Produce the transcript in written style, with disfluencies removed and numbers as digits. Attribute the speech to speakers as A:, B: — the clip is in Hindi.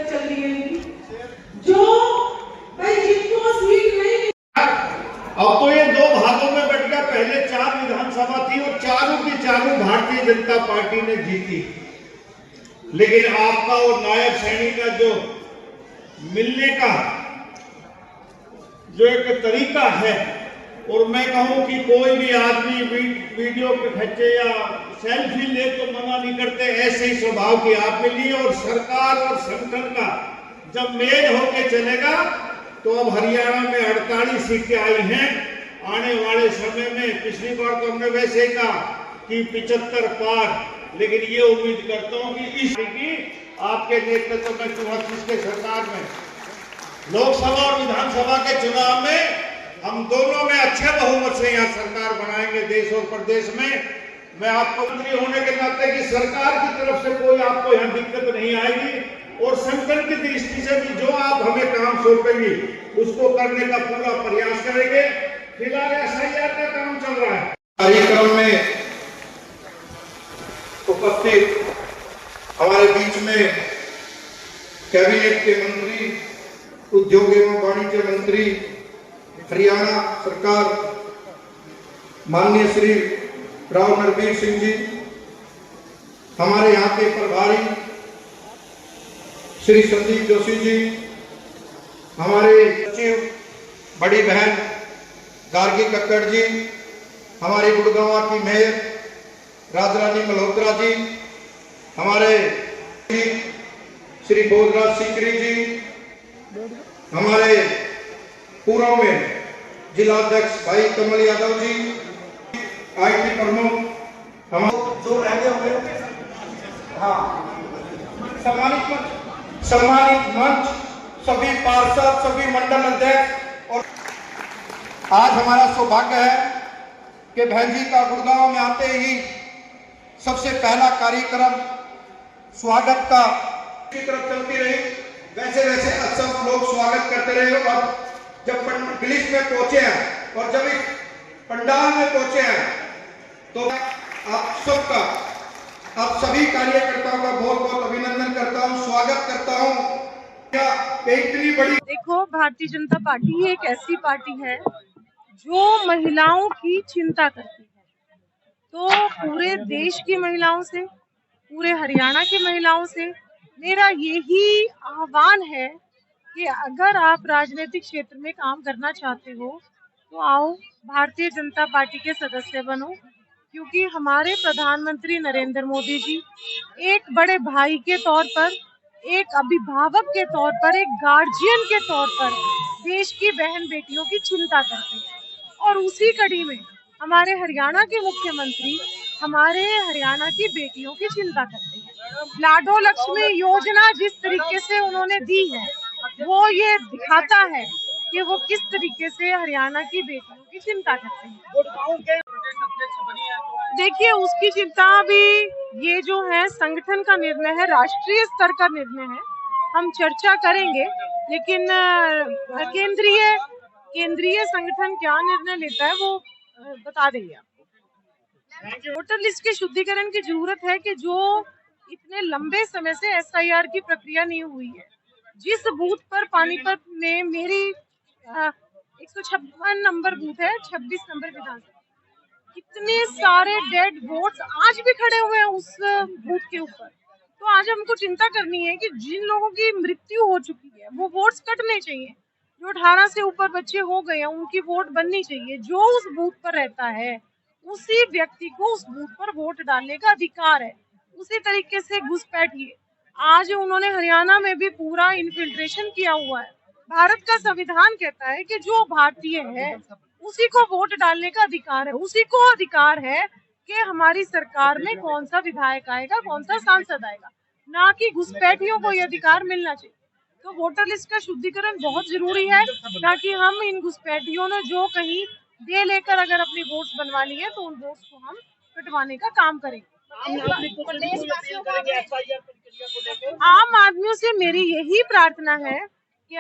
A: चल रही है जो भाई जिनको सीट नहीं।
B: अब तो ये दो भागों में बट गया। पहले 4 विधानसभा थी और चारों की चारों भारतीय जनता पार्टी ने जीती, लेकिन आपका और नायब सैनी का जो मिलने का जो एक तरीका है, और मैं कहूं कि कोई भी आदमी वीडियो पे खींचे या सेल्फी ले तो मना नहीं करते, ऐसे ही स्वभाव की आप मिली। और सरकार और संगठन का जब मेल होके चलेगा तो अब हरियाणा में 48 सीटें आई हैं। आने वाले समय में, पिछली बार तो हमने वैसे ही कहा कि 75 पार, लेकिन ये उम्मीद करता हूं कि इस की आपके नेतृत्व में 34 के सरकार में लोकसभा और विधानसभा के चुनाव में हम दोनों में अच्छे बहुमत से यहाँ सरकार बनाएंगे देश और प्रदेश में। मैं आपको मंत्री होने के नाते कि सरकार की तरफ से कोई आपको यहाँ दिक्कत नहीं आएगी, और संगठन की दृष्टि से भी जो आप हमें काम सौंपेंगे उसको करने का पूरा प्रयास करेंगे। फिलहाल SIR का काम चल रहा है।
C: कार्यक्रम में उपस्थित हमारे बीच में कैबिनेट के मंत्री, उद्योग एवं वाणिज्य मंत्री हरियाणा सरकार माननीय श्री राव नरबीर सिंह जी, हमारे यहाँ के प्रभारी श्री संदीप जोशी जी, हमारे सचिव बड़ी बहन गार्गी कक्कड़ जी, हमारी गुड़गांव की मेयर राजरानी मल्होत्रा जी, हमारे श्री बोधराज सीकरी जी, हमारे पूर्व में जिला अध्यक्ष भाई कमल यादव जी, IT प्रमुख हम जो रहते हुए, हाँ, सम्मानित मंच, सभी पार्षद, सभी मंडल अध्यक्ष। और आज हमारा सौभाग्य है कि बहन जी का गुड़गांव में आते ही सबसे पहला कार्यक्रम स्वागत का की तरफ चलती रही, वैसे वैसे सब लोग स्वागत करते रहे। और जब गिलिश में पहुंचे हैं और जब इस पंडाल में पहुंचे हैं तो आप सभी कार्यकर्ताओं का बहुत बहुत अभिनंदन करता हूं, स्वागत करता हूं। क्या इतनी बड़ी,
D: देखो, भारतीय जनता पार्टी एक ऐसी पार्टी है जो महिलाओं की चिंता करती है। तो पूरे देश की महिलाओं से, पूरे हरियाणा की महिलाओं से मेरा यही आह्वान है कि अगर आप राजनीतिक क्षेत्र में काम करना चाहते हो तो आओ, भारतीय जनता पार्टी के सदस्य बनो, क्योंकि हमारे प्रधानमंत्री नरेंद्र मोदी जी एक बड़े भाई के तौर पर, एक अभिभावक के तौर पर, एक गार्जियन के तौर पर देश की बहन बेटियों की चिंता करते हैं। और उसी कड़ी में हमारे हरियाणा के मुख्यमंत्री हमारे हरियाणा की बेटियों की चिंता करते हैं। लाडो लक्ष्मी योजना जिस तरीके से उन्होंने दी है वो ये दिखाता है कि वो किस तरीके से हरियाणा की बेटियों की चिंता करते हैं। देखिए, उसकी चिंता भी ये जो है संगठन का निर्णय है, राष्ट्रीय स्तर का निर्णय है, हम चर्चा करेंगे, लेकिन केंद्रीय संगठन क्या निर्णय लेता है वो बता देंगे आपको। वोटर लिस्ट के शुद्धिकरण की जरूरत है कि जो इतने लंबे समय से SIR की प्रक्रिया नहीं हुई है। जिस बूथ पर पानीपत में मेरी 156 नंबर बूथ है, 26 नंबर विधानसभा, कितने सारे डेड वोट्स आज भी खड़े हुए हैं उस बूथ के ऊपर। तो आज हमको चिंता करनी है कि जिन लोगों की मृत्यु हो चुकी है वो वोट्स कटने चाहिए। जो 18 से ऊपर बच्चे हो गए हैं उनकी वोट बननी चाहिए। जो उस बूथ पर रहता है उसी व्यक्ति को उस बूथ पर वोट डालने का अधिकार है। उसी तरीके से घुसपैठिए, आज उन्होंने हरियाणा में भी पूरा इन्फिल्ट्रेशन किया हुआ है। भारत का संविधान कहता है कि जो भारतीय है उसी को वोट डालने का अधिकार है, उसी को अधिकार है कि हमारी सरकार में कौन सा विधायक आएगा, कौन सा सांसद आएगा, ना कि घुसपैठियों को ये अधिकार मिलना चाहिए। तो वोटर लिस्ट का शुद्धिकरण बहुत जरूरी है, ताकि हम इन घुसपैठियों ने जो कहीं दे लेकर अगर अपनी वोट्स बनवा ली है तो उन वोट्स को हम कटवाने का काम करेंगे। आम आदमियों से मेरी यही प्रार्थना है कि